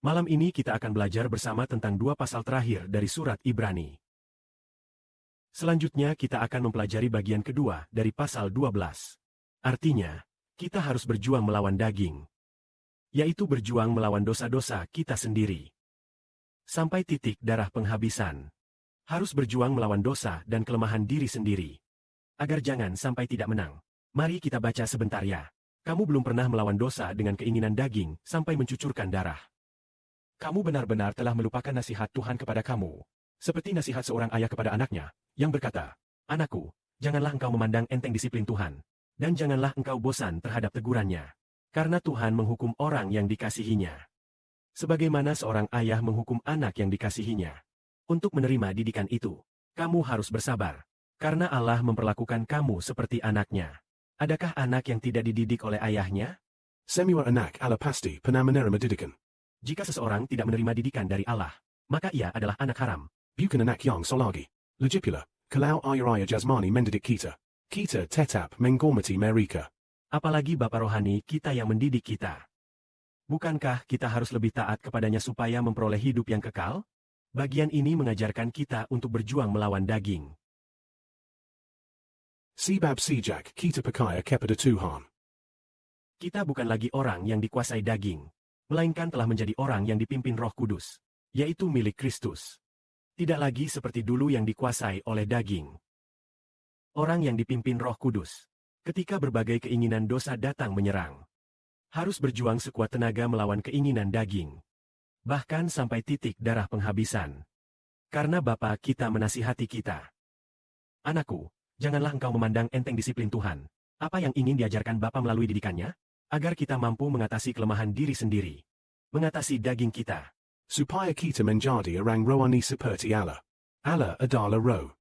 Malam ini kita akan belajar bersama tentang dua pasal terakhir dari surat Ibrani. Selanjutnya kita akan mempelajari bagian kedua dari pasal 12. Artinya, kita harus berjuang melawan daging, yaitu berjuang melawan dosa-dosa kita sendiri. Sampai titik darah penghabisan. Harus berjuang melawan dosa dan kelemahan diri sendiri. Agar jangan sampai tidak menang. Mari kita baca sebentar ya. Kamu belum pernah melawan dosa dengan keinginan daging sampai mencucurkan darah. Kamu benar-benar telah melupakan nasihat Tuhan kepada kamu. Seperti nasihat seorang ayah kepada anaknya, yang berkata, "Anakku, janganlah engkau memandang enteng disiplin Tuhan, dan janganlah engkau bosan terhadap tegurannya. Karena Tuhan menghukum orang yang dikasihinya. Sebagaimana seorang ayah menghukum anak yang dikasihinya. Untuk menerima didikan itu, kamu harus bersabar, karena Allah memperlakukan kamu seperti anaknya. Adakah anak yang tidak dididik oleh ayahnya? Semua anak ala pasti pernah menerima didikan. Jika seseorang tidak menerima didikan dari Allah, maka ia adalah anak haram. Bukan anak yang solagi. Lagipula, kalau ayah jasmani mendidik kita. Kita tetap menghormati mereka. Apalagi Bapa rohani kita yang mendidik kita. Bukankah kita harus lebih taat kepadanya supaya memperoleh hidup yang kekal? Bagian ini mengajarkan kita untuk berjuang melawan daging. Sebab sejak kita percaya kepada Tuhan. Kita bukan lagi orang yang dikuasai daging, melainkan telah menjadi orang yang dipimpin Roh Kudus, yaitu milik Kristus. Tidak lagi seperti dulu yang dikuasai oleh daging. Orang yang dipimpin Roh Kudus, ketika berbagai keinginan dosa datang menyerang, harus berjuang sekuat tenaga melawan keinginan daging, bahkan sampai titik darah penghabisan. Karena Bapa kita menasihati kita. Anakku, janganlah engkau memandang enteng disiplin Tuhan. Apa yang ingin diajarkan Bapa melalui didikannya? Agar kita mampu mengatasi kelemahan diri sendiri. Mengatasi daging kita. Supaya kita menjadi orang rohani seperti Allah. Allah adalah roh.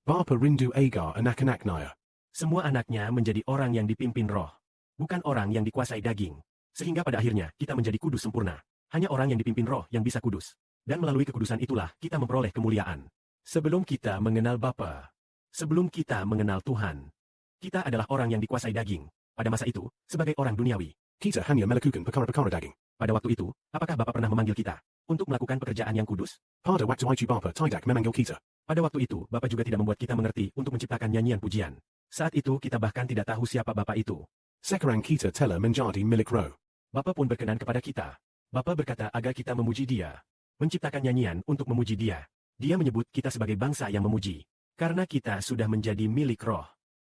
Bapa rindu agar anak-anaknya. Semua anaknya menjadi orang yang dipimpin roh. Bukan orang yang dikuasai daging. Sehingga pada akhirnya kita menjadi kudus sempurna. Hanya orang yang dipimpin roh yang bisa kudus. Dan melalui kekudusan itulah kita memperoleh kemuliaan. Sebelum kita mengenal Bapa. Sebelum kita mengenal Tuhan. Kita adalah orang yang dikuasai daging. Pada masa itu, sebagai orang duniawi. Kita hanya melakukan perkara-perkara daging. Pada waktu itu, apakah Bapa pernah memanggil kita untuk melakukan pekerjaan yang kudus? Pada waktu itu Bapa tidak memanggil kita. Pada waktu itu, Bapa juga tidak membuat kita mengerti untuk menciptakan nyanyian pujian. Saat itu kita bahkan tidak tahu siapa Bapa itu. Sekarang kita telah menjadi milik roh. Bapa pun berkenan kepada kita. Bapa berkata agar kita memuji Dia. Menciptakan nyanyian untuk memuji Dia. Dia menyebut kita sebagai bangsa yang memuji. Karena kita sudah menjadi milik roh.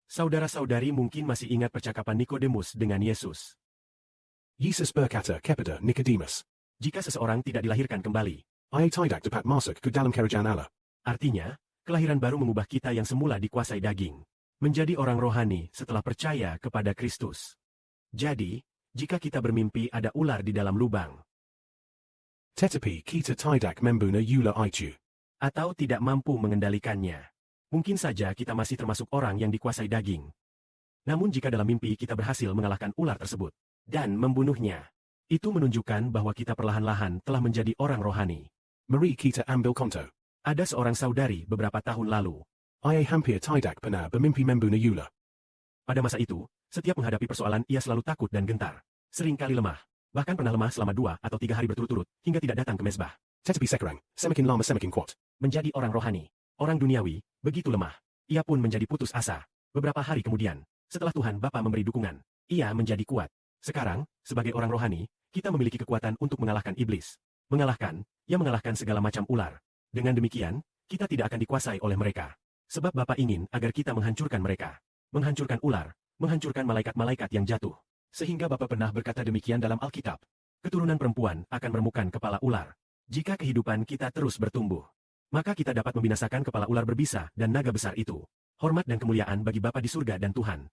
Saudara-saudari mungkin masih ingat percakapan Nikodemus dengan Yesus. Yesus berkata kepada Nikodemus, jika seseorang tidak dilahirkan kembali, ia tidak dapat masuk ke dalam kerajaan Allah. Artinya, kelahiran baru mengubah kita yang semula dikuasai daging, menjadi orang rohani setelah percaya kepada Kristus. Jadi, jika kita bermimpi ada ular di dalam lubang, tetapi kita tidak membunuh ular itu, atau tidak mampu mengendalikannya, mungkin saja kita masih termasuk orang yang dikuasai daging. Namun jika dalam mimpi kita berhasil mengalahkan ular tersebut, dan membunuhnya, itu menunjukkan bahwa kita perlahan-lahan telah menjadi orang rohani. Mari kita ambil contoh. Ada seorang saudari beberapa tahun lalu. Ia hampir tidak pernah bermimpi membunuh ular. Pada masa itu, setiap menghadapi persoalan ia selalu takut dan gentar. Seringkali lemah. Bahkan pernah lemah selama 2 atau 3 hari berturut-turut, hingga tidak datang ke mezbah. Tetapi sekarang, semakin lama semakin kuat. Menjadi orang rohani, orang duniawi, begitu lemah. Ia pun menjadi putus asa. Beberapa hari kemudian, setelah Tuhan Bapa memberi dukungan, ia menjadi kuat. Sekarang, sebagai orang rohani, kita memiliki kekuatan untuk mengalahkan iblis. Mengalahkan segala macam ular. Dengan demikian, kita tidak akan dikuasai oleh mereka. Sebab Bapa ingin agar kita menghancurkan mereka. Menghancurkan ular, menghancurkan malaikat-malaikat yang jatuh. Sehingga Bapa pernah berkata demikian dalam Alkitab. Keturunan perempuan akan meremukan kepala ular. Jika kehidupan kita terus bertumbuh, maka kita dapat membinasakan kepala ular berbisa dan naga besar itu. Hormat dan kemuliaan bagi Bapa di surga dan Tuhan.